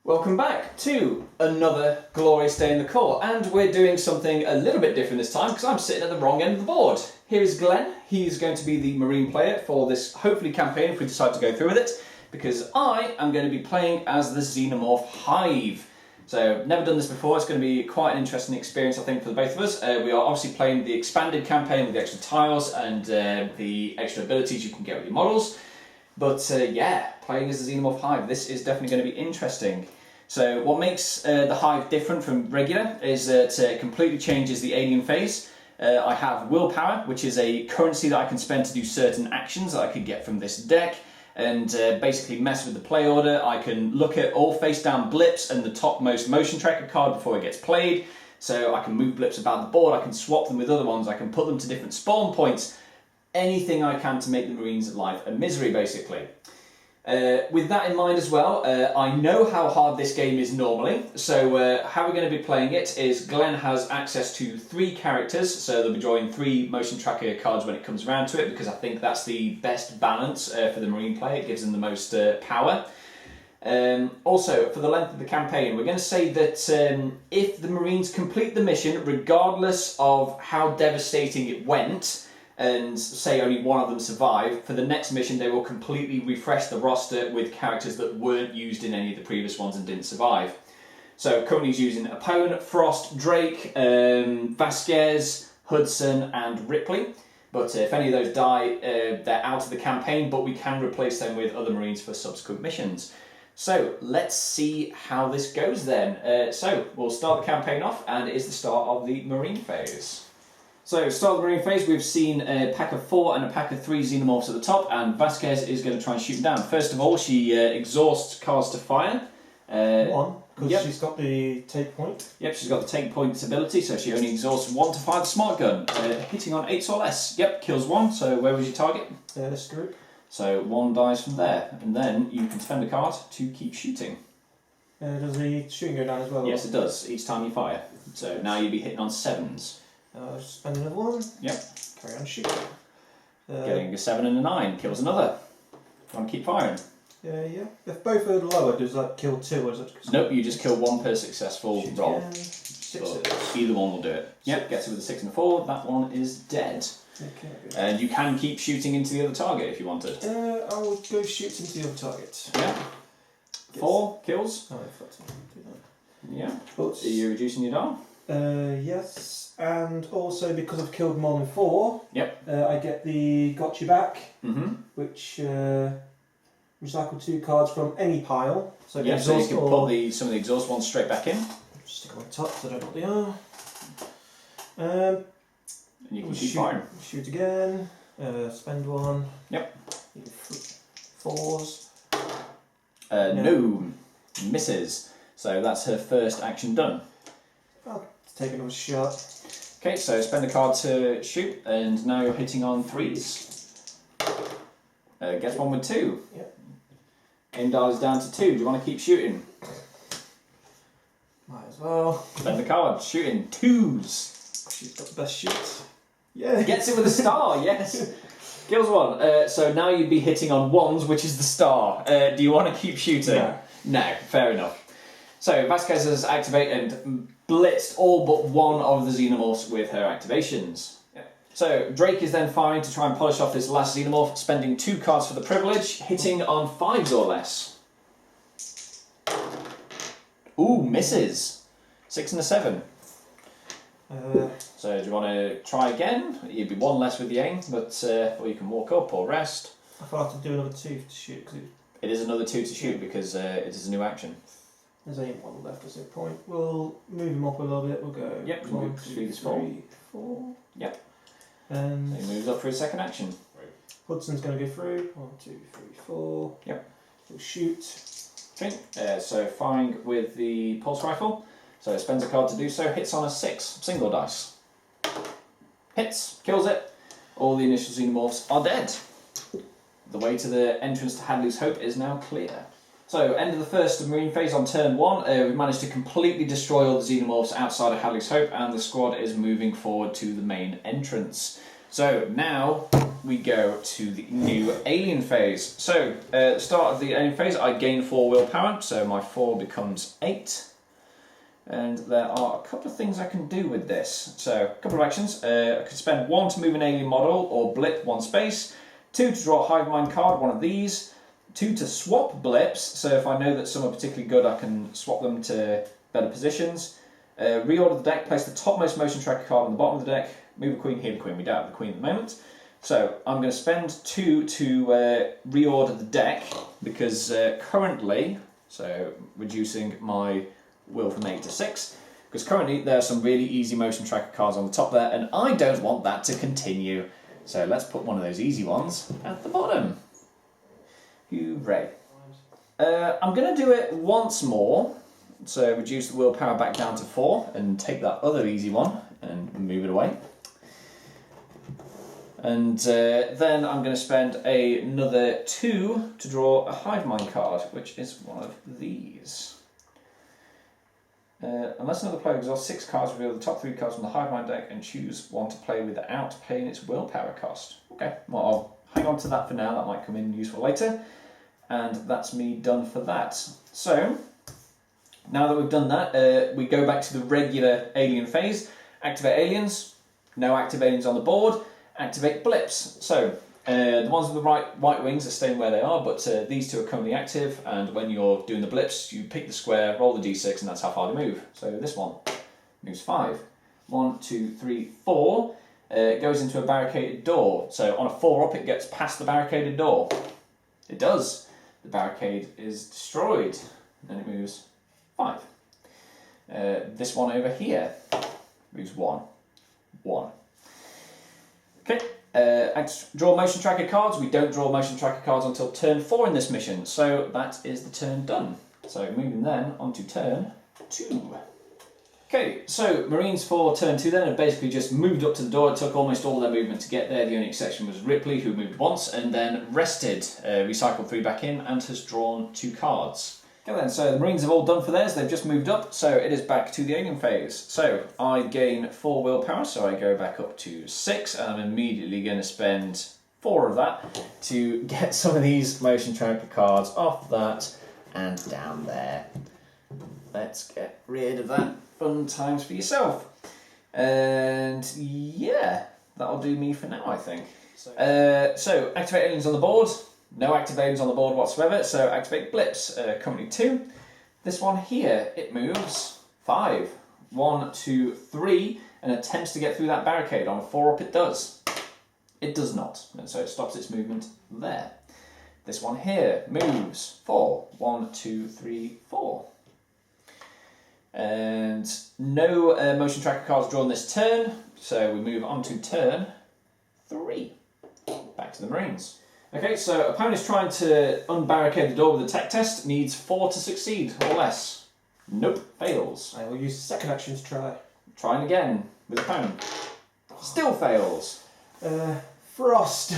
Welcome back to another glorious day in the Corps, and we're doing something a little bit different this time because I'm sitting at the wrong end of the board. Here is Glenn. He's going to be the Marine player for this, hopefully, campaign if we decide to go through with it, because I am going to be playing as the Xenomorph Hive. So, never done this before. It's going to be quite an interesting experience, I think, for the both of us. We are obviously playing the expanded campaign with the extra tiles and the extra abilities you can get with your models. But yeah, playing as the Xenomorph Hive, this is definitely going to be interesting. So what makes the Hive different from regular is that it completely changes the alien phase. I have willpower, which is a currency that I can spend to do certain actions that I could get from this deck, and basically mess with the play order. I can look at all face down blips and the topmost motion tracker card before it gets played, so I can move blips about the board, I can swap them with other ones, I can put them to different spawn points. Anything I can to make the Marines' life a misery, basically. With that in mind as well, I know how hard this game is normally, so how we're going to be playing it is Glenn has access to 3 characters, so they'll be drawing 3 motion tracker cards when it comes around to it, because I think that's the best balance for the Marine player. It gives them the most power. Also, for the length of the campaign, we're going to say that if the Marines complete the mission, regardless of how devastating it went, and say only one of them survive, for the next mission they will completely refresh the roster with characters that weren't used in any of the previous ones and didn't survive. So currently he's using Apone, Frost, Drake, Vasquez, Hudson and Ripley. But if any of those die, they're out of the campaign, but we can replace them with other Marines for subsequent missions. So let's see how this goes then. So we'll start the campaign off, and it is the start of the Marine phase. So, start of the Marine phase, we've seen a pack of 4 and a pack of 3 Xenomorphs at the top, and Vasquez is going to try and shoot them down. First of all, she exhausts cards to fire. One, because she's got the take point. Yep, she's got the take point ability, so she only exhausts 1 to fire the smart gun. Hitting on 8s or less. Yep, kills 1, so where was your target? This group. So 1 dies from there, and then you can spend a card to keep shooting. Does the shooting go down as well? Yes, it does, each time you fire. So now you'll be hitting on 7s. Spend another 1. Yep. Carry on shooting. Getting a 7 and a 9, kills another. Want to keep firing? Yeah. If both are lower, does that kill 2 or is it? Nope, you just kill 1 per successful Shoot roll. again. 6. Either one will do it. Yep, gets it with a 6 and a 4, that one is dead. Okay, good. And you can keep shooting into the other target if you wanted. I will go shoot into the other target. Yeah. 4 kills. Oh, I've got to do that. Yeah. But, So you're reducing your die? yes, and also because I've killed more than 4, Yep. I get the got you back, which recycle 2 cards from any pile. So Yeah, so you can put some of the exhaust ones straight back in. Stick them on top so I don't know what they are. And you can keep firing. Shoot again. Spend 1. Yep. 4s. No. Misses. So that's her first action done. I'll take another shot. Okay, so spend a card to shoot, and now you're hitting on 3s. Gets 1 with 2. Yep. Aim dial is down to 2. Do you want to keep shooting? Might as well. Spend the card, shooting 2s. She's got the best shoot. Yeah. Gets it with a star, yes. Kills 1. So now you'd be hitting on 1s, which is the star. Do you want to keep shooting? No. No, fair enough. So Vasquez has activated and blitzed all but 1 of the Xenomorphs with her activations. So Drake is then firing to try and polish off this last Xenomorph, spending 2 cards for the privilege, hitting on 5s or less. Ooh, misses. 6 and a 7. So do you want to try again? You'd be 1 less with the aim, but or you can walk up or rest. I thought I have to do another 2 to shoot because It is another 2 to shoot because it is a new action. there's only 1 left. There's no point. We'll move him up a little bit. We'll go. Yep, 1, 2, 3, 3, 4. Yep. And So he moves up for his second action. Hudson's going to go through. 1, 2, 3, 4. Yep. He'll shoot. Okay. So firing with the pulse rifle. So spends a card to do so. Hits on a 6, single dice. Hits, kills it. All the initial Xenomorphs are dead. The way to the entrance to Hadley's Hope is now clear. So, end of the first Marine phase on turn 1. We've managed to completely destroy all the Xenomorphs outside of Hadley's Hope, and the squad is moving forward to the main entrance. So, now we go to the new alien phase. So, at the start of the alien phase, I gain 4 willpower, so my 4 becomes 8. And there are a couple of things I can do with this. So, a couple of actions. I could spend 1 to move an alien model or blip 1 space, 2 to draw a hive mind card, one of these, 2 to swap blips, so if I know that some are particularly good, I can swap them to better positions. Reorder the deck, place the topmost motion tracker card on the bottom of the deck, move a queen, heal a queen. We don't have the queen at the moment. So I'm going to spend 2 to reorder the deck, because currently, so reducing my will from 8 to 6, because currently there are some really easy motion tracker cards on the top there, and I don't want that to continue. So let's put one of those easy ones at the bottom. Hooray. I'm going to do it once more. So reduce the willpower back down to 4 and take that other easy one and move it away. And then I'm going to spend another 2 to draw a hive mind card, which is one of these. Unless another player exhausts 6 cards, reveal the top 3 cards from the hive mind deck and choose one to play without paying its willpower cost. Okay, well I'll hang on to that for now, that might come in useful later. And that's me done for that. So, now that we've done that, we go back to the regular alien phase. Activate aliens, no active aliens on the board, activate blips. So, the ones with the white wings are staying where they are, but these 2 are currently active, and when you're doing the blips, you pick the square, roll the d6, and that's how far they move. So this one moves 5. 1, 2, 3, 4. Goes into a barricaded door. So on a 4 up, it gets past the barricaded door. It does. The barricade is destroyed, and it moves 5. This one over here moves 1. 1. Okay. Draw motion tracker cards. We don't draw motion tracker cards until turn 4 in this mission, so that is the turn done. So moving then on to turn 2. Okay, so Marines for turn 2 then have basically just moved up to the door. It took almost all their movement to get there. The only exception was Ripley, who moved once and then rested, recycled 3 back in, and has drawn 2 cards. Okay then, so the Marines have all done for theirs. They've just moved up, so it is back to the alien phase. So I gain 4 willpower, so I go back up to 6, and I'm immediately going to spend 4 of that to get some of these motion tracker cards off that and down there. Let's get rid of that. Fun times for yourself. And yeah, that'll do me for now, I think. So activate aliens on the board. No active aliens on the board whatsoever, so activate blips. Currently 2. This one here, it moves 5. 1, 2, 3, and attempts to get through that barricade. On a 4 up it does. It does not, and so it stops its movement there. This one here moves 4. 1, 2, 3, 4. And no motion tracker cards drawn this turn, so we move on to turn 3. Back to the Marines. Okay, so opponent's trying to unbarricade the door with a tech test, needs 4 to succeed or less. Nope, fails. I will use second action to try. Trying again with opponent. Still fails. Frost.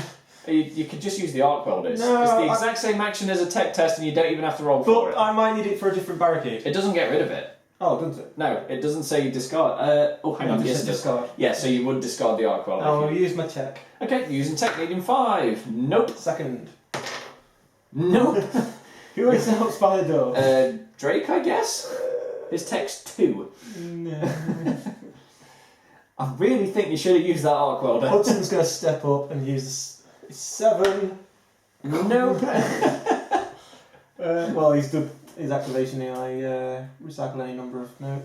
You could just use the arc welders. No, it's the exact same action as a tech test and you don't even have to roll for it. But I might need it for a different barricade. It doesn't get rid of it. Oh, doesn't it? No, it doesn't say you discard. Oh, hang on, yes, it does. Discard. Yeah, so you would discard the arc welder. I'll use my tech. Okay, using tech, needing 5. Nope. Second. Nope. Who is helps by the door? Drake, I guess? His tech's 2. No. I really think you should have used that arc welder. Hudson's going to step up and use 7. Nope. Well, he's done his activation here. I recycle any number of nope.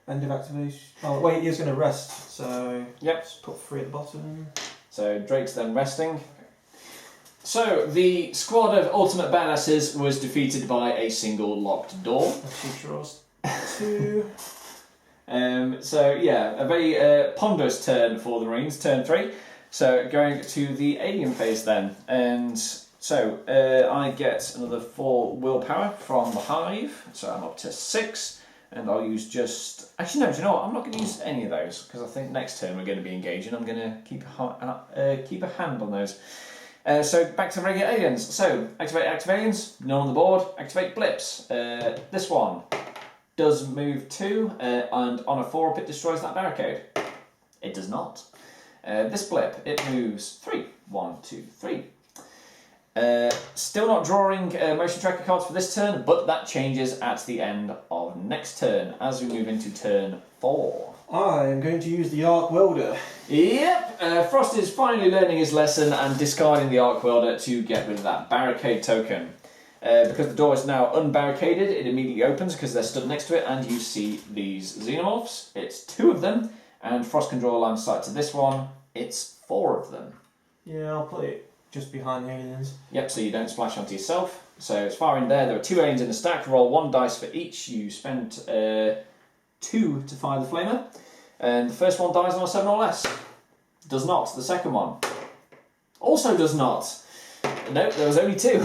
End of activation. Oh wait, he's going to rest. So yep. Just put 3 at the bottom. So Drake's then resting. So the squad of ultimate badasses was defeated by a single locked door. She draws 2. So yeah, a very ponderous turn for the Marines. Turn 3. So going to the alien phase then, and so I get another 4 willpower from the Hive, so I'm up to 6, and I'll use just... Actually no, do you know what? I'm not going to use any of those, because I think next turn we're going to be engaging. I'm going to keep a hand on those. So back to regular aliens. So activate active aliens, none on the board. Activate blips. This one does move 2, and on a 4 up it destroys that barricade. It does not. This blip, it moves 3. 1, 2, 3. Still not drawing motion tracker cards for this turn, but that changes at the end of next turn as we move into turn 4. I am going to use the arc welder. Yep, Frost is finally learning his lesson and discarding the arc welder to get rid of that barricade token. Because the door is now unbarricaded, it immediately opens because they're stood next to it, and you see these Xenomorphs. It's 2 of them, and Frost can draw a line of sight to this one. It's 4 of them. Yeah, I'll put it just behind the aliens. Yep, so you don't splash onto yourself. So it's far in there. There are 2 aliens in the stack. Roll 1 dice for each. You spend 2 to fire the flamer. And the first one dies on a 7 or less. Does not. The second one also does not. Nope, there was only 2.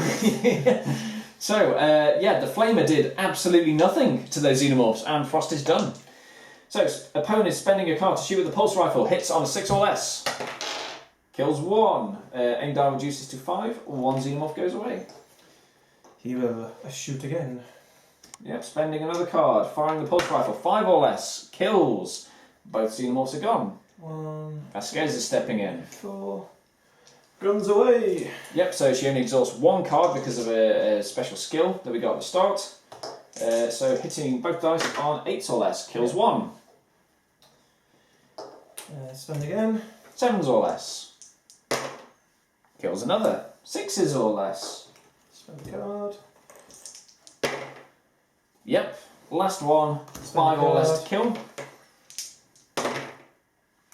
So, yeah, the flamer did absolutely nothing to those Xenomorphs, and Frost is done. So, opponent is spending a card to shoot with the pulse rifle. Hits on a 6 or less. Kills 1. Aim die reduces to 5. 1 Xenomorph goes away. He will shoot again. Yep, spending another card. Firing the pulse rifle. 5 or less. Kills. Both Xenomorphs are gone. 1. Vasquez is stepping in. 4. Guns away! Yep, so she only exhausts 1 card because of a special skill that we got at the start. So hitting both dice on 8s or less. Kills 1. Spend again. 7s or less. Kills another. 6s or less. Spend a card. Yep, last one. 5 or less to kill.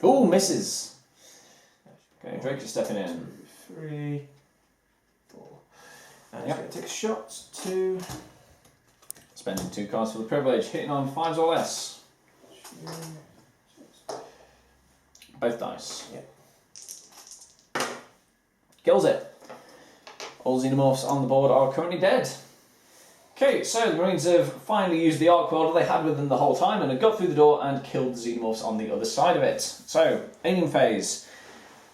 Ooh, misses. Okay, Drake is stepping in. 3, 4. And Yep. he's going to take a shot. 2. Spending 2 cards for the privilege. Hitting on 5s or less. 3. Both dice. Yep. Kills it. All Xenomorphs on the board are currently dead. Okay, so the Marines have finally used the arc welder they had with them the whole time and have got through the door and killed the Xenomorphs on the other side of it. So, aiming phase.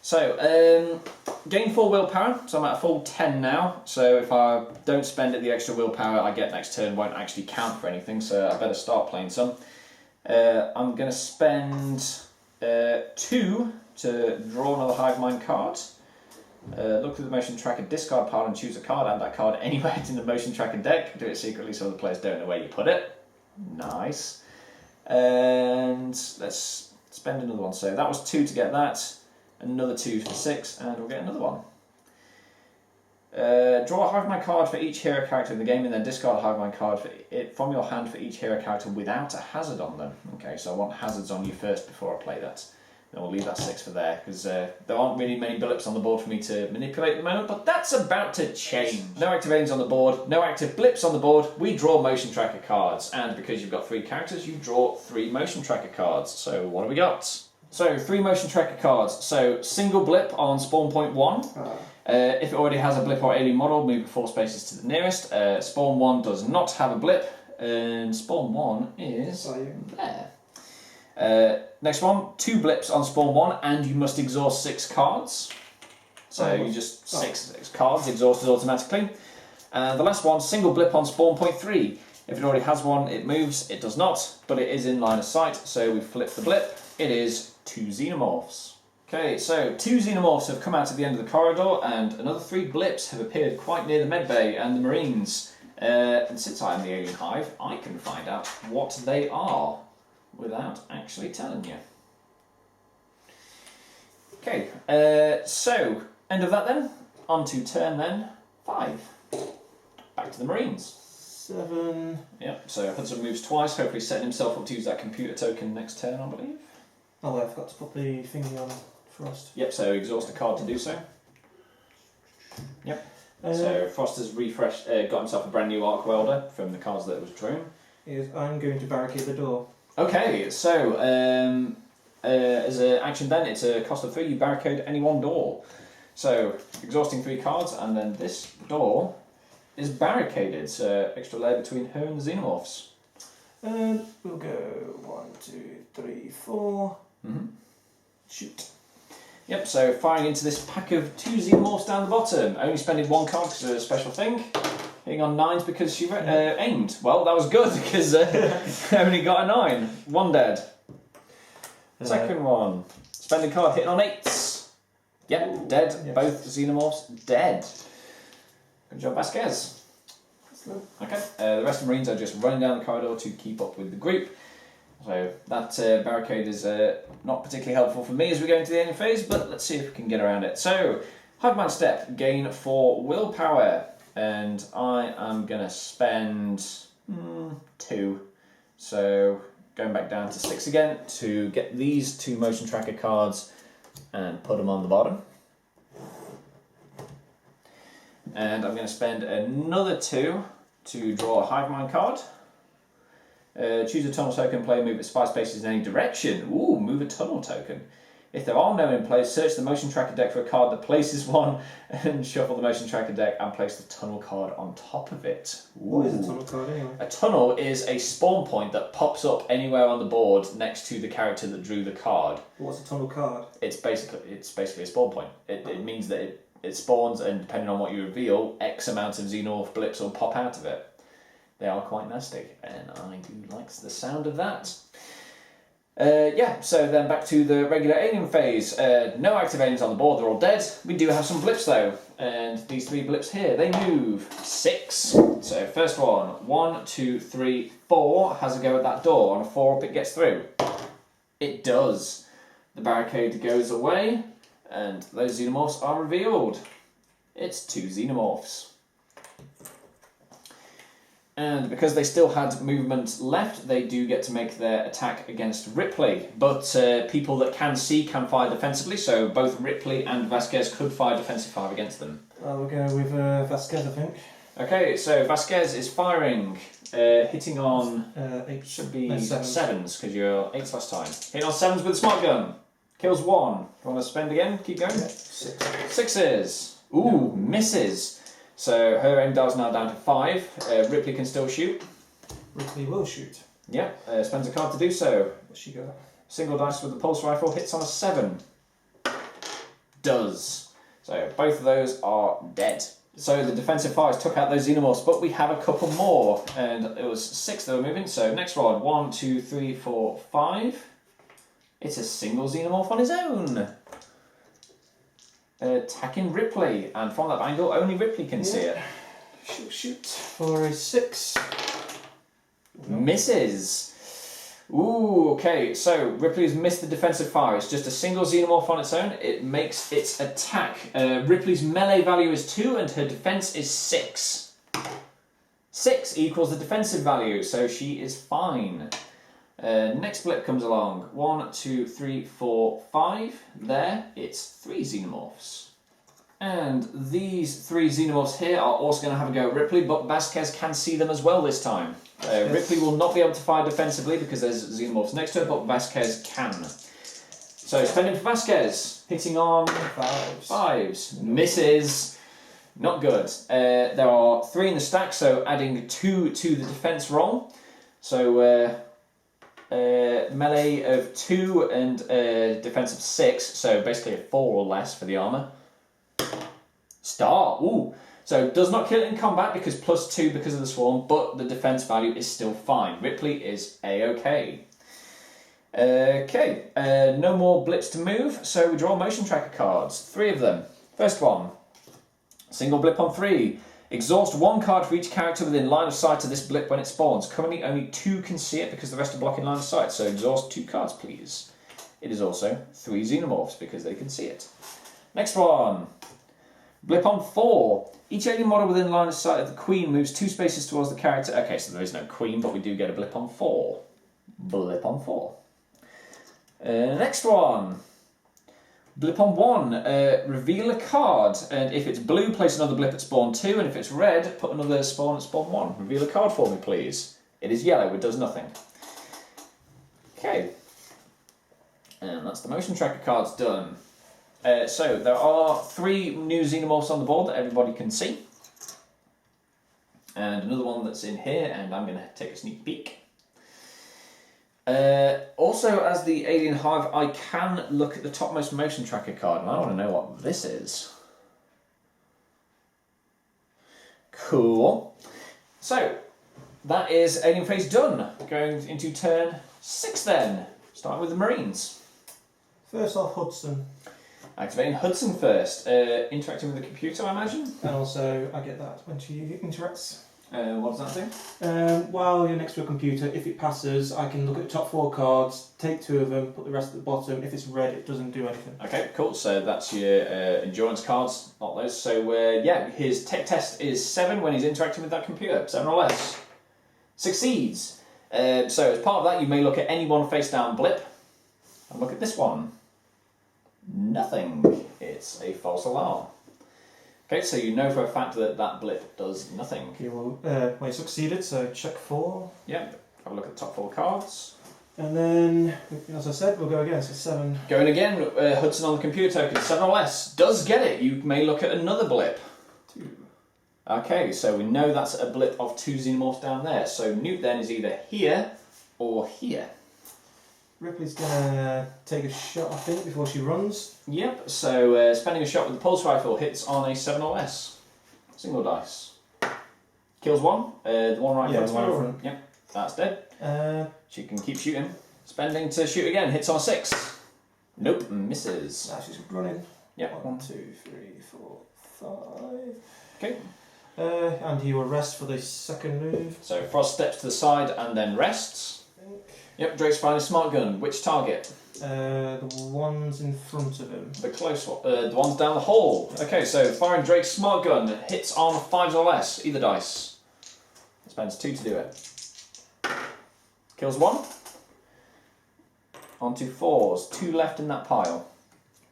So, gain 4 willpower, so I'm at a full 10 now. So if I don't spend it, the extra willpower I get next turn won't actually count for anything, so I better start playing some. I'm going to spend 2 to draw another Hive Mind card. Look through the motion tracker, discard pile and choose a card, add that card anywhere in the motion tracker deck. Do it secretly so the players don't know where you put it. Nice. And let's spend another one. So that was 2 to get that. Another 2 for 6, and we'll get another one. Draw a Hive Mind card for each hero character in the game, and then discard a Hive Mind card from your hand for each hero character without a hazard on them. Okay, so I want hazards on you first before I play that. Then we'll leave that 6 for there, because there aren't really many blips on the board for me to manipulate at the moment, but that's about to change. No active aliens on the board, no active blips on the board, we draw motion tracker cards, and because you've got 3 characters, you draw 3 motion tracker cards. So what have we got? So 3 motion tracker cards. So single blip on spawn point 1. If it already has a blip or alien model, move it 4 spaces to the nearest. Spawn 1 does not have a blip, and spawn 1 is there. Next one, 2 blips on spawn 1, and you must exhaust 6 cards. So you just 6 cards exhausted automatically. And the last one, single blip on spawn point 3. If it already has one, it moves. It does not, but it is in line of sight. So we flip the blip. It is 2 Xenomorphs. Okay, so 2 Xenomorphs have come out at the end of the corridor, and another 3 blips have appeared quite near the medbay and the Marines. And since I am the Alien Hive, I can find out what they are without actually telling you. Okay, so end of that then. On to turn then 5. Back to the Marines. 7. Yep, so Hudson moves twice, hopefully setting himself up to use that computer token next turn, I believe. Oh, I forgot to put the thingy on Frost. Yep, so exhaust a card to do so. Yep. So Frost has got himself a brand new arc welder from the cards that was drawn. I'm going to barricade the door. Okay, so as an action then, it's a cost of 3, you barricade any one door. So exhausting 3 cards, and then this door is barricaded, so extra layer between her and the Xenomorphs. And we'll go 1, 2, 3, 4. Shoot. Yep, so firing into this pack of 2 Xenomorphs down the bottom. Only spending 1 card because of a special thing. Hitting on 9s because she aimed. Well, that was good because only got a 9. 1 dead. Second one. Spending card, hitting on 8s. Yep, dead. Yes. Both Xenomorphs dead. Good job, Vasquez. Okay, the rest of the Marines are just running down the corridor to keep up with the group. So that barricade is not particularly helpful for me as we go into the ending phase, but let's see if we can get around it. So, Hive Mind Step, gain 4 willpower, and I am going to spend 2. So, going back down to 6 again to get these 2 motion tracker cards and put them on the bottom. And I'm going to spend another 2 to draw a Hive Mind card. Choose a tunnel token, play, move its 5 spaces in any direction. Ooh, move a tunnel token. If there are no in play, search the motion tracker deck for a card that places one and shuffle the motion tracker deck and place the tunnel card on top of it. Ooh. What is a tunnel card anyway? A tunnel is a spawn point that pops up anywhere on the board next to the character that drew the card. What's a tunnel card? It's basically a spawn point. It means that it spawns, and depending on what you reveal, X amount of Xenomorph blips will pop out of it. They are quite nasty, and I do like the sound of that. Yeah, so then back to the regular alien phase. No active aliens on the board, they're all dead. We do have some blips though, and these 3 blips here, they move 6. So first one, 1, 2, 3, 4, has a go at that door. On a 4 up it gets through. It does. The barricade goes away, and those Xenomorphs are revealed. It's 2 Xenomorphs. And because they still had movement left, they do get to make their attack against Ripley. But people that can see can fire defensively, so both Ripley and Vasquez could fire defensive 5 against them. We'll go with Vasquez, I think. Okay, so Vasquez is firing, hitting on 8. Should be 7s, because you're 8s last time. Hitting on 7s with a smart gun. Kills 1. You want to spend again? Keep going. Yeah, 6. 6s. Ooh, misses. So her aim dial's now down to 5. Ripley can still shoot. Ripley will shoot. Yep, spends a card to do so. What's she got? Single dice with the pulse rifle, hits on a 7. Does. So both of those are dead. So the defensive 5s took out those Xenomorphs, but we have a couple more, and it was 6 that were moving. So next one, 1, 2, 3, 4, 5. It's a single Xenomorph on his own. Attacking Ripley, and from that angle only Ripley can see it. Shoot for a 6. Misses. Ooh, okay, so Ripley's missed the defensive fire. It's just a single Xenomorph on its own. It makes its attack. Ripley's melee value is 2 and her defense is 6. 6 equals the defensive value, so she is fine. Next blip comes along. 1, 2, 3, 4, 5. There, it's 3 Xenomorphs. And these 3 Xenomorphs here are also going to have a go at Ripley, but Vasquez can see them as well this time. Ripley will not be able to fire defensively because there's Xenomorphs next to her, but Vasquez can. So spending for Vasquez, hitting on 5s. Misses. Not good. There are 3 in the stack, so adding 2 to the defense roll. So melee of 2 and defense of 6, so basically a 4 or less for the armour. Star, ooh! So does not kill it in combat because +2 because of the swarm, but the defense value is still fine. Ripley is A-OK. Okay, no more blips to move, so we draw motion tracker cards. 3 of them. First one, single blip on 3. Exhaust 1 card for each character within line of sight of this blip when it spawns. Currently only 2 can see it because the rest are blocking line of sight, so exhaust 2 cards please. It is also 3 Xenomorphs because they can see it. Next one. Blip on 4. Each alien model within line of sight of the Queen moves 2 spaces towards the character. Okay, so there is no Queen, but we do get a blip on 4. Blip on 4. Next one. Blip on 1, reveal a card, and if it's blue, place another blip at spawn 2, and if it's red, put another spawn at spawn 1. Reveal a card for me, please. It is yellow, it does nothing. Okay. And that's the motion tracker cards done. So, there are 3 new Xenomorphs on the board that everybody can see. And another one that's in here, and I'm going to take a sneak peek. Also, as the Alien Hive, I can look at the topmost motion tracker card, and I want to know what this is. Cool. So, that is Alien Phase done. Going into turn 6 then, starting with the Marines. First off, Hudson. Activating Hudson first. Interacting with the computer, I imagine? And also, I get that when she interacts. What does that do? While you're next to a computer, if it passes, I can look at the top 4 cards, take 2 of them, put the rest at the bottom. If it's red, it doesn't do anything. Okay, cool. So that's your endurance cards, not those. So yeah, his tech test is 7 when he's interacting with that computer, 7 or less. Succeeds. So as part of that, you may look at any one face-down blip. And look at this one. Nothing. It's a false alarm. Okay, so you know for a fact that that blip does nothing. Okay, well, I succeeded, so check 4. Yep, have a look at the top 4 cards. And then, as I said, we'll go again, so 7. Going again, Hudson on the computer token, 7 or less. Does get it. You may look at another blip. 2. Okay, so we know that's a blip of 2 xenomorphs down there. So Newt then is either here or here. Ripley's gonna take a shot, I think, before she runs. Yep, so spending a shot with the pulse rifle hits on a 7 or less. Single dice. Kills one, the one right in front. The one in front. Yep, that's dead. She can keep shooting. Spending to shoot again, hits on a 6. Nope, misses. Now she's running. Yep. 1, 2, 3, 4, 5. Okay. And he will rest for the second move. So Frost steps to the side and then rests. Yep, Drake's firing a smart gun. Which target? The ones in front of him. The close one. The ones down the hall. Okay, so firing Drake's smart gun hits on 5s or less, either dice. Spends 2 to do it. Kills 1. On to 4s. 2 left in that pile.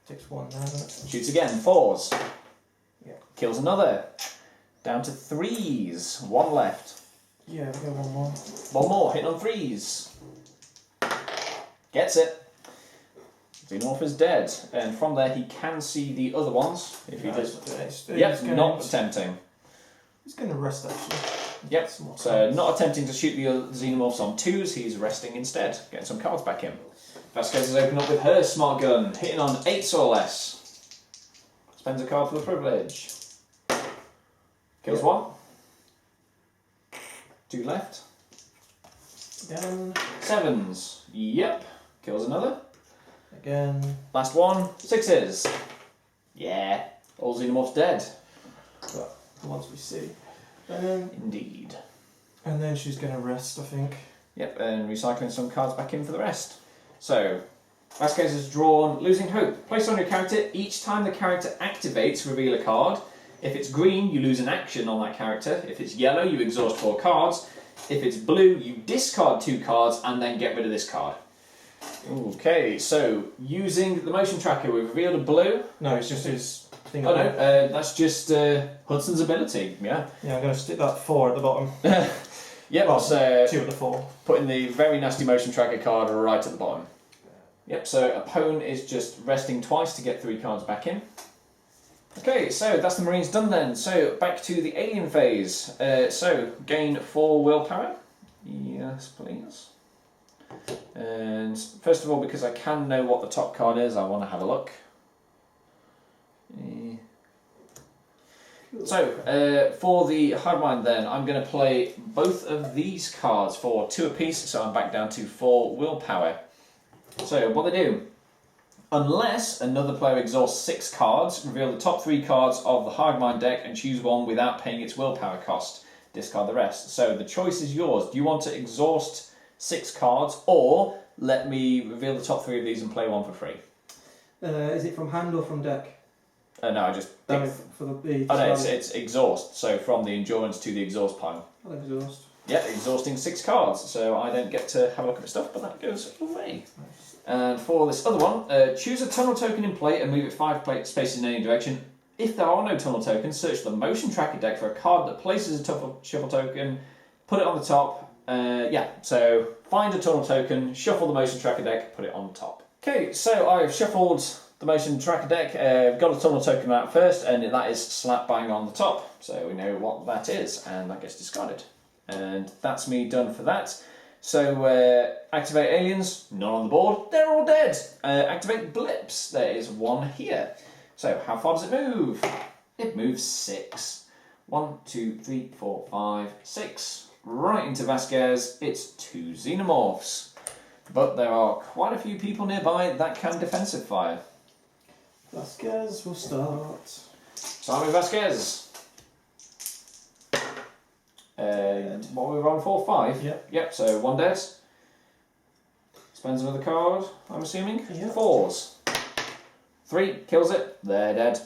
Takes 1 now, doesn't it? Shoots again. 4s. Yeah. Kills another. Down to 3s. 1 left. Yeah, we'll go 1 more. 1 more. Hitting on 3s. Gets it. Xenomorph is dead, and from there he can see the other ones. If he does, yep, not attempting. He's going to rest actually. Yep. So not attempting to shoot the other Xenomorphs on 2s. He's resting instead, getting some cards back in. Vasquez has opened up with her smart gun, hitting on 8s or less. Spends a card for the privilege. Kills 1. 2 left. Again. 7s. Yep. Kills another. Again. Last one. 6s. Yeah. All Xenomorphs dead. But the ones we see. Indeed. And then she's going to rest, I think. Yep, and recycling some cards back in for the rest. So, Vasquez has drawn Losing Hope. Place on your character. Each time the character activates, reveal a card. If it's green, you lose an action on that character. If it's yellow, you exhaust 4 cards. If it's blue, you discard 2 cards and then get rid of this card. Okay, so using the motion tracker, we've revealed a blue. No, it's just his thing. Oh no, that's just Hudson's ability, yeah. Yeah, I'm going to stick that 4 at the bottom. Yep, well, so 2 at the 4. putting the very nasty motion tracker card right at the bottom. Yep, so Apone is just resting twice to get 3 cards back in. Okay, so that's the Marines done then. So back to the alien phase. So gain 4 willpower. Yes, please. And first of all, because I can know what the top card is, I want to have a look. So for the hardwind then, I'm going to play both of these cards for 2 apiece, so I'm back down to 4 willpower. So what they do, unless another player exhausts 6 cards, reveal the top 3 cards of the hardwind deck and choose one without paying its willpower cost. Discard the rest. So the choice is yours. Do you want to exhaust 6 cards, or let me reveal the top 3 of these and play one for free? Is it from hand or from deck? No, I just... For the oh no, it's exhaust, so from the endurance to the exhaust pile. I'll exhaust. Yeah, exhausting 6 cards, so I don't get to have a look at the stuff, but that goes away. Nice. And for this other one, choose a tunnel token in play and move it 5 spaces in any direction. If there are no tunnel tokens, search the motion tracker deck for a card that places a shuffle token, put it on the top. Yeah, so find a tunnel token, shuffle the motion tracker deck, put it on top. Okay, so I've shuffled the motion tracker deck, got a tunnel token out first, and that is slap bang on the top. So we know what that is, and that gets discarded. And that's me done for that. So activate aliens, none on the board, they're all dead. Activate blips, there is 1 here. So how far does it move? It moves 6. 1, 2, 3, 4, 5, 6. Right into Vasquez, it's 2 Xenomorphs. But there are quite a few people nearby that can defensive fire. Vasquez will start. Simon Vasquez. What were we rolling for? 5? Yep. Yep, so 1 dead. Spends another card, I'm assuming. Yep. 4s. 3, kills it. They're dead.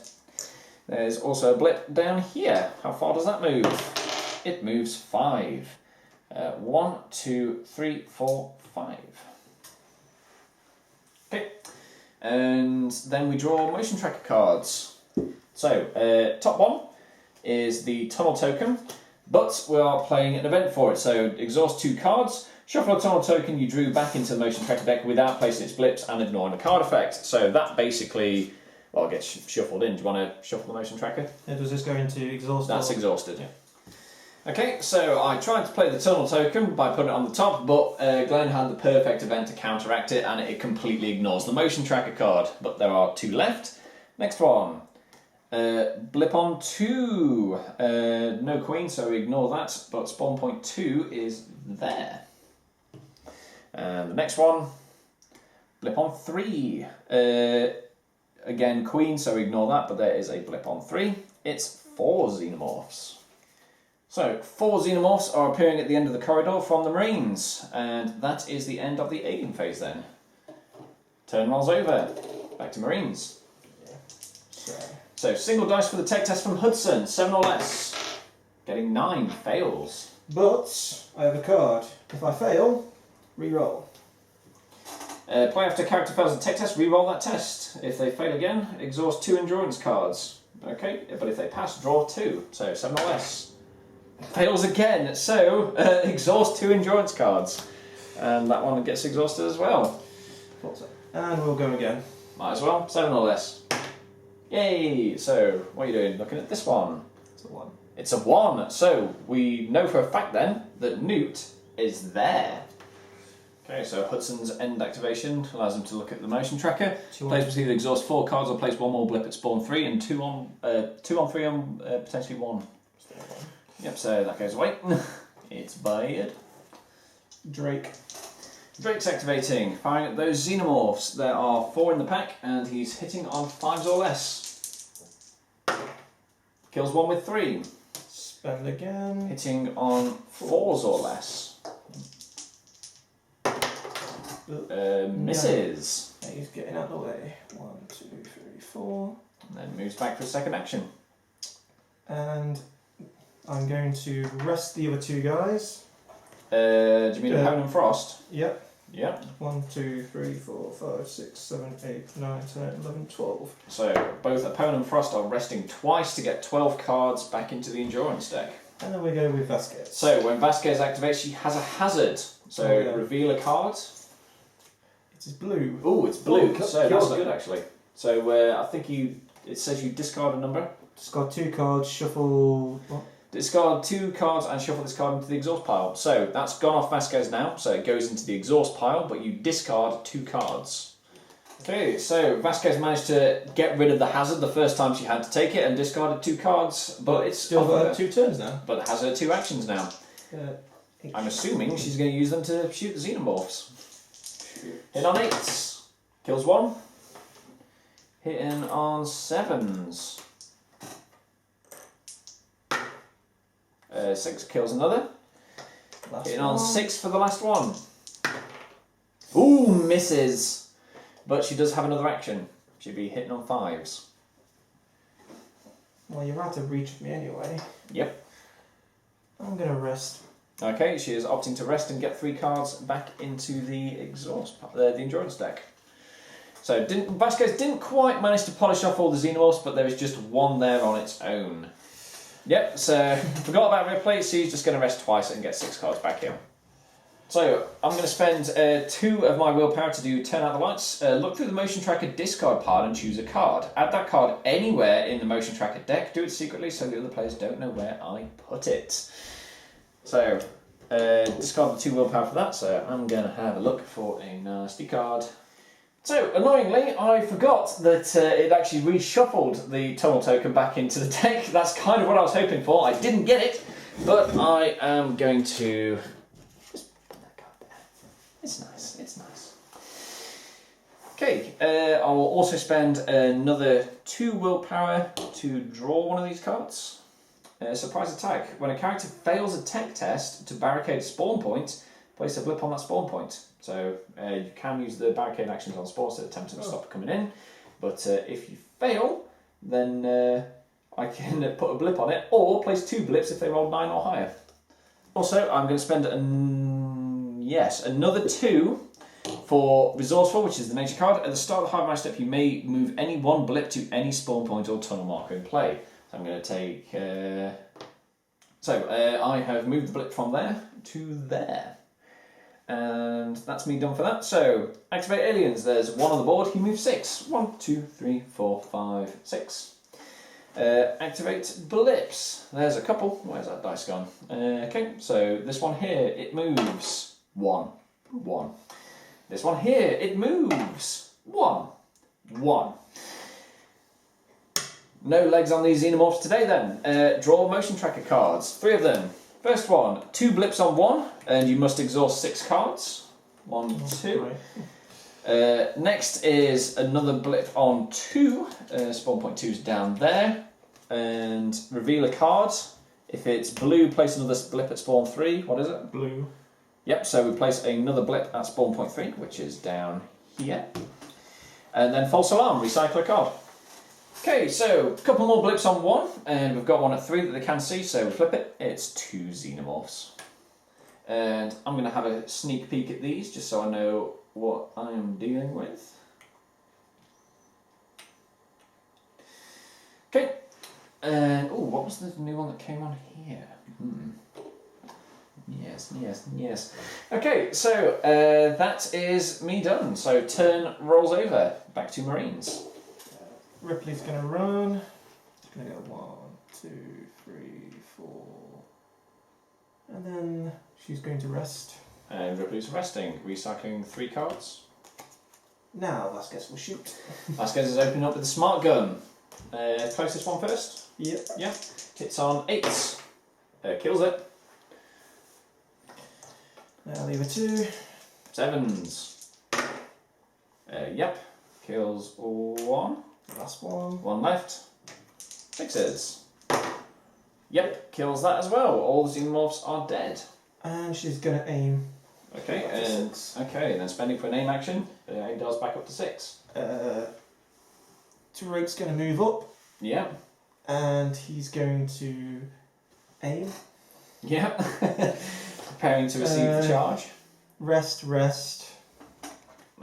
There's also a blip down here. How far does that move? It moves 5. 1, 2, 3, 4, 5. Okay. And then we draw motion tracker cards. So, top one is the tunnel token, but we are playing an event for it. So, exhaust 2 cards, shuffle a tunnel token you drew back into the motion tracker deck without placing its blips and ignoring the card effect. So, that basically, well, it gets shuffled in. Do you want to shuffle the motion tracker? Yeah, does this go into exhaust? That's exhausted. Yeah. Okay, so I tried to play the tunnel token by putting it on the top, but Glenn had the perfect event to counteract it, and it completely ignores the motion tracker card. But there are 2 left. Next one. Blip on 2. No queen, so we ignore that, but spawn point 2 is there. And the next one. Blip on 3. Again, queen, so we ignore that, but there is a blip on 3. It's 4 Xenomorphs. So, 4 Xenomorphs are appearing at the end of the corridor from the Marines, and that is the end of the alien phase then. Turn rolls over. Back to Marines. So, single dice for the tech test from Hudson, 7 or less. Getting 9, fails. But I have a card. If I fail, re-roll. Play after character fails a tech test, re-roll that test. If they fail again, exhaust 2 endurance cards. Okay, but if they pass, draw 2. So, 7 or less. Fails again, so exhaust 2 endurance cards. And that one gets exhausted as well. And we'll go again. Might as well, 7 or less. Yay! So, what are you doing? Looking at this one. It's a 1. It's a 1, so we know for a fact then that Newt is there. Okay, so Hudson's end activation allows him to look at the motion tracker. Players must either exhaust 4 cards or place 1 more blip at spawn 3 and 2 on 3 on potentially 1. Yep, so that goes away. It's Bayard. Drake. Drake's activating, firing at those Xenomorphs. There are 4 in the pack, and he's hitting on 5s or less. Kills 1 with 3. Spend again. Hitting on 4s or less. Misses. Yeah, he's getting out of the way. 1, 2, 3, 4. And then moves back for a second action. And I'm going to rest the other 2 guys. Do you mean Opponent and Frost? Yep. Yep. 1, 2, 3, 4, 5, 6, 7, 8, 9, 10, 11, 12. So both Opponent and Frost are resting twice to get 12 cards back into the Endurance deck. And then we go with Vasquez. So when Vasquez activates, she has a hazard. So reveal a card. It is blue. Oh, it's blue. Oh, so that's good actually. So I think it says you discard a number. Discard 2 cards, shuffle. What? Discard 2 cards and shuffle this card into the exhaust pile. So that's gone off Vasquez now, so it goes into the exhaust pile, but you discard 2 cards. Okay, so Vasquez managed to get rid of the hazard the first time she had to take it and discarded 2 cards, but it's still got 2 turns now. But has her 2 actions now. I'm assuming she's going to use them to shoot the Xenomorphs. Hit on 8s. Kills 1. Hitting on 7s. 6 kills another. Hitting on 6 for the last one. Ooh, misses. But she does have another action. She'd be hitting on 5s. Well, you're out of reach of me anyway. Yep. I'm going to rest. Okay, she is opting to rest and get 3 cards back into the the endurance deck. So Vasquez didn't quite manage to polish off all the Xenomorphs, but there is just 1 there on its own. Yep, so forgot about replay, so he's just going to rest twice and get 6 cards back in. So I'm going to spend 2 of my willpower to do turn out the lights. Look through the motion tracker discard pile and choose a card. Add that card anywhere in the motion tracker deck. Do it secretly so the other players don't know where I put it. So discard the 2 willpower for that. So I'm going to have a look for a nasty card. So, annoyingly, I forgot that it actually reshuffled the tunnel token back into the deck. That's kind of what I was hoping for. I didn't get it, but I am going to just put that card there. It's nice, it's nice. Okay, I will also spend another 2 willpower to draw one of these cards. Surprise attack. When a character fails a tech test to barricade a spawn point, place a blip on that spawn point. So you can use the barricade actions on spawns to attempt to stop coming in, but if you fail, then I can put a blip on it, or place 2 blips if they roll 9 or higher. Also, I'm going to spend another 2 for Resourceful, which is the nature card. At the start of the Hive Mind step, you may move any 1 blip to any spawn point or tunnel marker in play. So I'm going to take... I have moved the blip from there to there. And that's me done for that. So, activate aliens. There's 1 on the board. He moves 6. 1, 2, 3, 4, 5, 6. Activate blips. There's a couple. Where's that dice gone? Okay, so this one here, it moves 1. 1. This one here, it moves 1. 1. No legs on these Xenomorphs today then. Draw motion tracker cards. 3 of them. First one, 2 blips on 1, and you must exhaust 6 cards. 1, 2. Next is another blip on 2. Spawn point 2 is down there. And reveal a card. If it's blue, place another blip at spawn 3. What is it? Blue. Yep, so we place another blip at spawn point 3, which is down here. And then false alarm, recycle a card. Okay, so a couple more blips on 1, and we've got one at 3 that they can see, so we flip it. It's 2 Xenomorphs. And I'm going to have a sneak peek at these, just so I know what I am dealing with. Okay, and what was the new one that came on here? Yes. Okay, so that is me done. So turn rolls over. Back to Marines. Ripley's going to run. It's going to go 1, 2, 3, 4. And then she's going to rest. And Ripley's resting, recycling 3 cards. Now Vasquez will shoot. Vasquez is opening up with the smart gun. Closest one first. Yep. Yeah. Hits on 8s. Kills it. Now leave a 2. 7s. Yep. Kills 1. Last one. 1 left. 6s. Yep. Kills that as well. All the Xenomorphs are dead. And she's going to aim. Okay, and then spending for an aim action, aim does back up to 6. Tariq's going to move up. Yeah. And he's going to aim. Yeah. Preparing to receive the charge. Rest.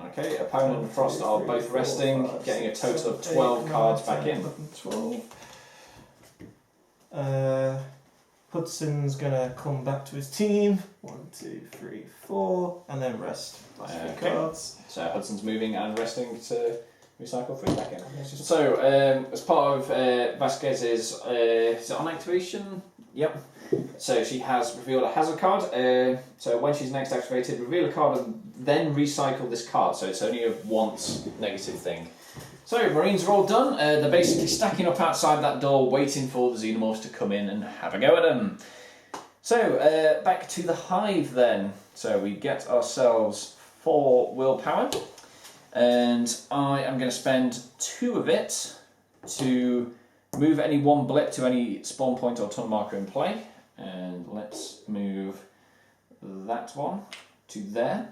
Okay, opponent and Frost are both resting, getting a total of 12 cards back in. 12. Hudson's gonna come back to his team. 1, 2, 3, 4, and then rest. Last 3 cards. So Hudson's moving and resting to recycle 3 back in. So as part of Vasquez's, is it on activation? Yep. So she has revealed a hazard card. So when she's next activated, reveal a card and then recycle this card. So it's only a once negative thing. So Marines are all done. They're basically stacking up outside that door, waiting for the Xenomorphs to come in and have a go at them. So back to the Hive then. So we get ourselves 4 willpower, and I am going to spend 2 of it to move any 1 blip to any spawn point or tunnel marker in play. And let's move that one to there.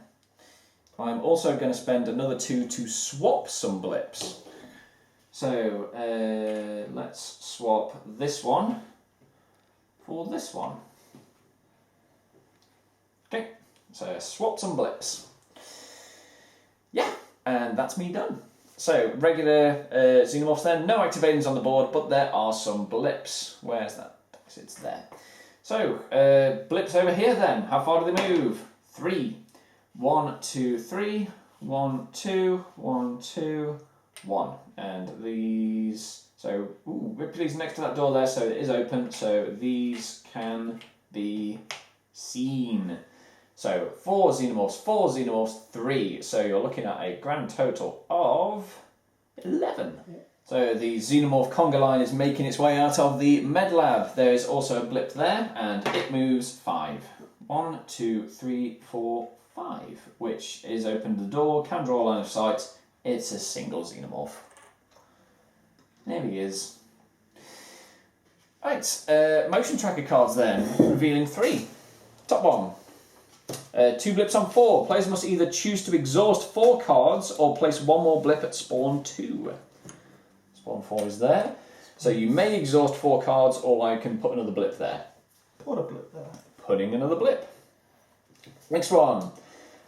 I'm also going to spend another 2 to swap some blips. So let's swap this one for this one. Okay, so swap some blips. Yeah, and that's me done. So regular Xenomorphs then, no activatings on the board, but there are some blips. Where's that? It's there. So blips over here then. How far do they move? 3. 1, 2, 3. 1, 2, 1, 2, 1. And these, so Ripley's next to that door there, so it is open, so these can be seen. So 4 Xenomorphs, 3. So you're looking at a grand total of 11. Yeah. So the Xenomorph conga line is making its way out of the med lab. There is also a blip there, and it moves 5. 1, 2, 3, 4, 5, which is open to the door, can draw a line of sight, It's a single Xenomorph. There he is. Right, motion tracker cards then, revealing 3. Top one. 2 blips on 4. Players must either choose to exhaust 4 cards or place 1 more blip at spawn 2. Spawn 4 is there. So you may exhaust 4 cards, or I can put another blip there. Put a blip there. Putting another blip. Next one.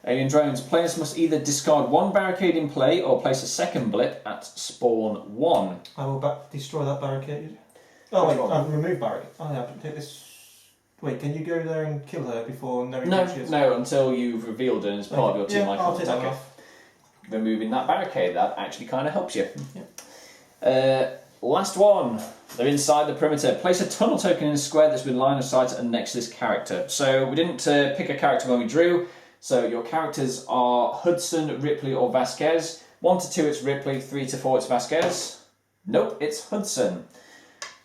Alien drones. Players must either discard 1 barricade in play or place a second blip at spawn 1. I will destroy that barricade. Oh wait, remove barricade. Oh yeah, take this. Wait, can you go there and kill her before knowing who she is? No, until you've revealed her as part of your team. Yeah, I'll take that off. Removing that barricade, that actually kind of helps you. Yeah. Last one. They're inside the perimeter. Place a tunnel token in a square that's within line of sight and next to this character. So we didn't pick a character when we drew. So your characters are Hudson, Ripley, or Vasquez. 1 to 2 it's Ripley, 3 to 4 it's Vasquez. Nope, it's Hudson.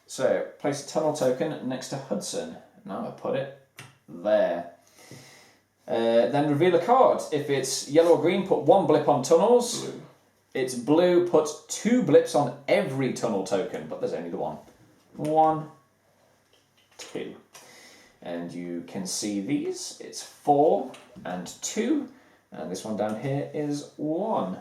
So place a tunnel token next to Hudson. Now I put it there. Then reveal a card. If it's yellow or green, put 1 blip on tunnels. Blue. It's blue, put 2 blips on every tunnel token, but there's only the one. 1, 2. And you can see these. It's 4 and 2. And this one down here is 1.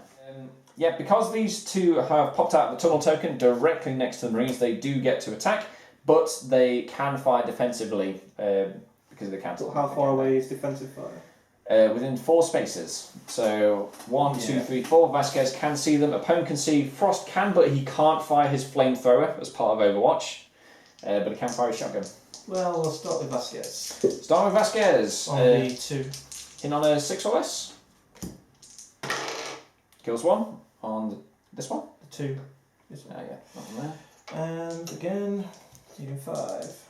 Yeah, because these 2 have popped out the tunnel token directly next to the Marines, they do get to attack, but they can fire defensively because they can't. How far away is defensive fire? Within 4 spaces. So 1, 2, 3, 4. Vasquez can see them. Opponent can see. Frost can, but he can't fire his flamethrower as part of Overwatch. But he can fire his shotgun. Well, we'll start with Vasquez. Start with Vasquez. On the 2. Hitting on a 6 or less. Kills 1 on this one. The 2. This Oh one. yeah, nothing there. And again, needing 5.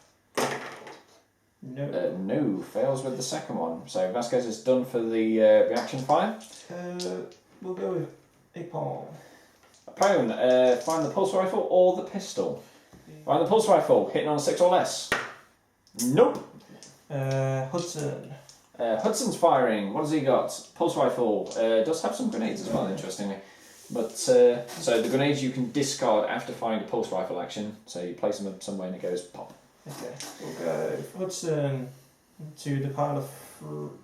No. No, fails with the second one. So Vasquez is done for the reaction fire. We'll go with a palm. Opponent, find the pulse rifle or the pistol. Find the pulse rifle, hitting on a 6 or less. Nope. Hudson. Hudson's firing. What has he got? Pulse rifle. Does have some grenades as well, interestingly. But so the grenades you can discard after firing the pulse rifle action. So you place them somewhere and it goes pop. Okay, we'll go Hudson to the pile of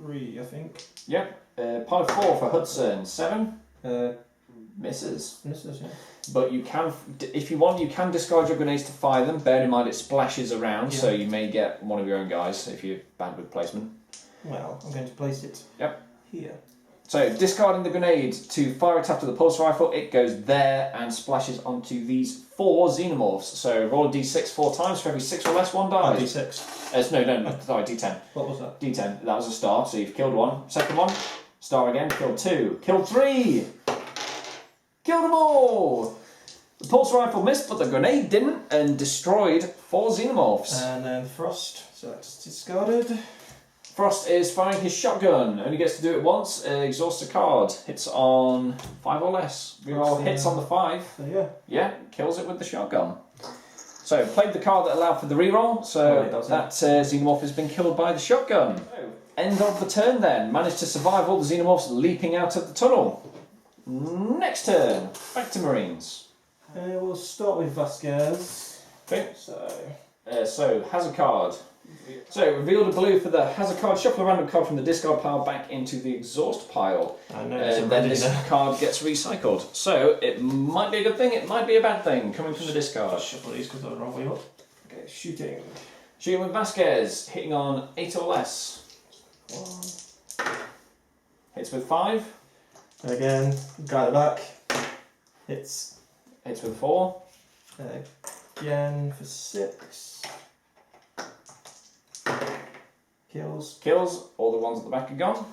3, I think. Yep. Pile of 4 for Hudson. 7. Misses. Misses, yeah. But you can, if you want, you can discard your grenades to fire them. Bear in mind it splashes around, so you may get one of your own guys if you're bad with placement. Well, I'm going to place it here. So, discarding the grenade to fire it after the pulse rifle, it goes there and splashes onto these 4 Xenomorphs. So, roll a d6 4 times. For every 6 or less, 1 dies. D6. No, sorry, d10. What was that? D10. That was a star, so you've killed 1. Second one, star again, killed 2. Killed 3! Killed them all! The pulse rifle missed, but the grenade didn't, and destroyed 4 Xenomorphs. And then Frost, so that's discarded. Frost is firing his shotgun. Only gets to do it once. Exhausts a card. Hits on 5 or less. Reroll hits on the 5. So Yeah, kills it with the shotgun. So played the card that allowed for the reroll. So that Xenomorph has been killed by the shotgun. End of the turn then. Managed to survive all the Xenomorphs leaping out of the tunnel. Next turn. Back to Marines. We'll start with Vasquez. Okay. So hazard card. So, reveal the blue for the hazard card, shuffle a random card from the discard pile back into the exhaust pile. I know. Then this card gets recycled. So, it might be a good thing, it might be a bad thing, coming from the discard. Shuffle these because they're the wrong way up. Okay, shooting. Shooting with Vasquez, hitting on 8 or less. 1. Hits with 5. Again, guy at the back. Hits. Hits with 4. Again for 6. Kills. Kills, all the ones at the back are gone.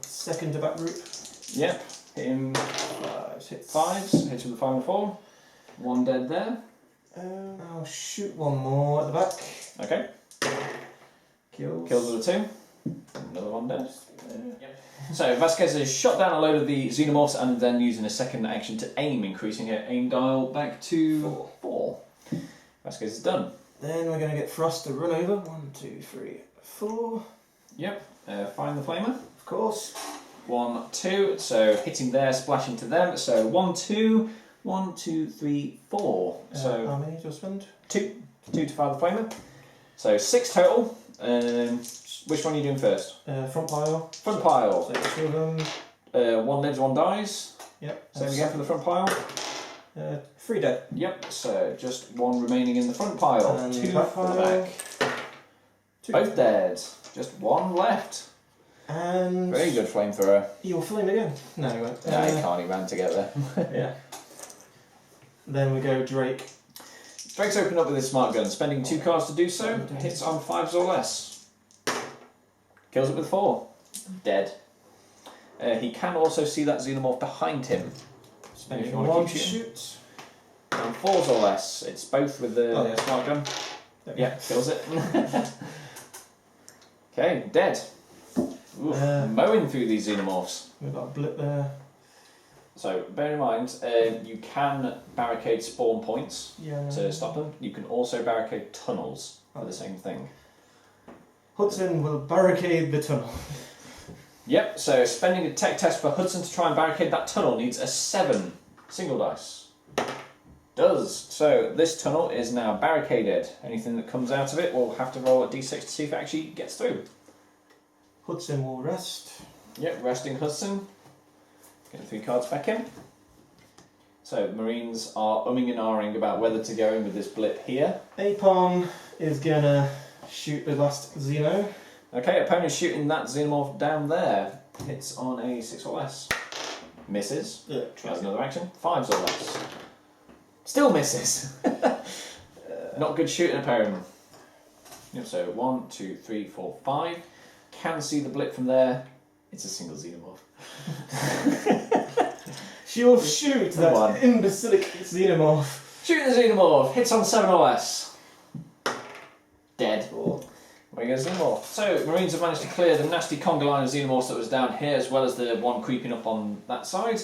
Second to back group. Yep, hit him 5s. Hits. 5s, hits with the 5 and 4. 1 dead there. I'll shoot 1 more at the back. Okay. Kills. Kills with a 2. Another 1 dead. Yep. So Vasquez has shot down a load of the Xenomorphs and then using a second action to aim, increasing her aim dial back to 4. Vasquez is done. Then we're going to get Frost to run over. 1, 2, 3, 4. Yep. Find the flamer. Of course. 1, 2. So hitting there, splashing to them. So 1, 2, 1, 2, 3, 4. So how many do I spend? 2 to fire the flamer. So 6 total. Which one are you doing first? Front pile. Front pile. So 2 of them. 1 lives, 1 dies. Yep. Same again for the front pile. 3 dead. Yep, so just 1 remaining in the front pile. And 2 back for the pile. back. 2. Both dead. Just 1 left. And Very good flamethrower. you'll flame again. No, you won't. Yeah, he can't, he ran to get there. Yeah. Then we go Drake. Drake's opened up with his smart gun, spending 2 cards to do so. Hits on 5s or less. Kills it with 4. Dead. He can also see that Xenomorph behind him. Spending If you want to 1 keep shooting. shoot. On 4s or less. It's both with the smart gun. There. Yeah, kills it. Okay, dead. Oof, mowing through these Xenomorphs. We've got a blip there. So bear in mind, you can barricade spawn points to stop them. You can also barricade tunnels for the same thing. Hudson will barricade the tunnel. Yep, so spending a tech test for Hudson to try and barricade that tunnel needs a 7 single dice. Does. So this tunnel is now barricaded. Anything that comes out of it will have to roll a d6 to see if it actually gets through. Hudson will rest. Yep, resting Hudson. Getting 3 cards back in. So Marines are umming and ahhing about whether to go in with this blip here. Apon is gonna shoot the last Xeno. Okay, opponent shooting that Xenomorph down there. Hits on a 6 or less. Misses. Yeah. Tries another action. 5s or less. Still misses. Not good shooting, opponent. Yep, so 1, 2, 3, 4, 5. Can see the blip from there. It's a single Xenomorph. She'll shoot that imbecilic Xenomorph. Shoot the Xenomorph. Hits on 7 or less. Dead. There goes Xenomorph. So Marines have managed to clear the nasty conga line of Xenomorphs that was down here, as well as the one creeping up on that side.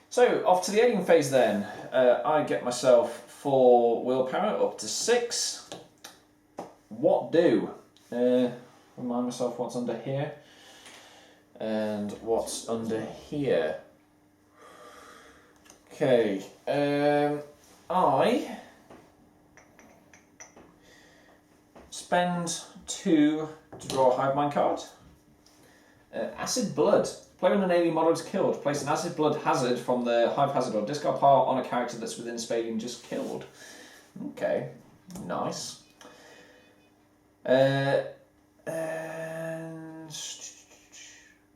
So off to the alien phase then. I get myself 4 willpower up to 6. What do? Remind myself what's under here and what's under here. Okay, I spend 2 to draw a hive mind card. Acid blood. Play when an alien model is killed. Place an acid blood hazard from the hive hazard or discard pile on a character that's within spelling just killed. Okay, nice. And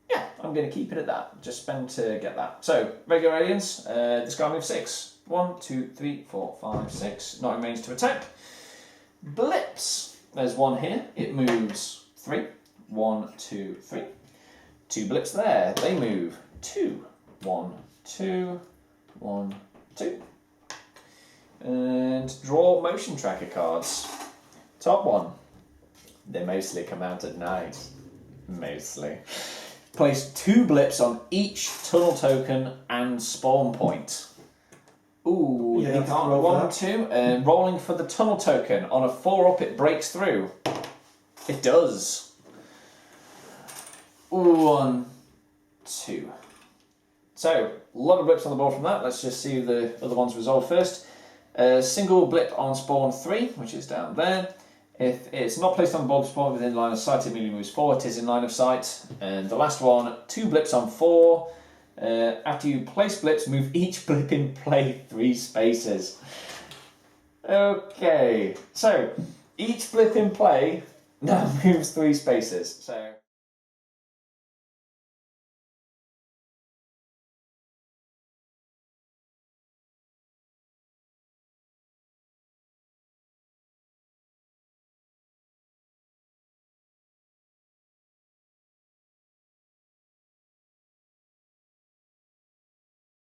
yeah, I'm going to keep it at that. Just spend to get that. So, regular aliens, this guy moves 6. 1, 2, 3, 4, 5, 6. Not in range to attack. Blips. There's 1 here. It moves 3. 1, 2, 3. 2 blips there. They move 2. 1, 2, 1, 2. And draw motion tracker cards. Top 1. They mostly come out at night. Mostly. Place 2 blips on each tunnel token and spawn point. Ooh, yeah, he can't roll 1, 2. And rolling for the tunnel token. On a 4 up, it breaks through. It does. 1, 2. So, a lot of blips on the board from that. Let's just see the other ones resolve first. Single blip on spawn 3, which is down there. If it's not placed on the board spawn within line of sight, it immediately moves forward. It is in line of sight. And the last one, 2 blips on 4. After you place blips, move each blip in play 3 spaces. Okay, so each blip in play now moves 3 spaces. So.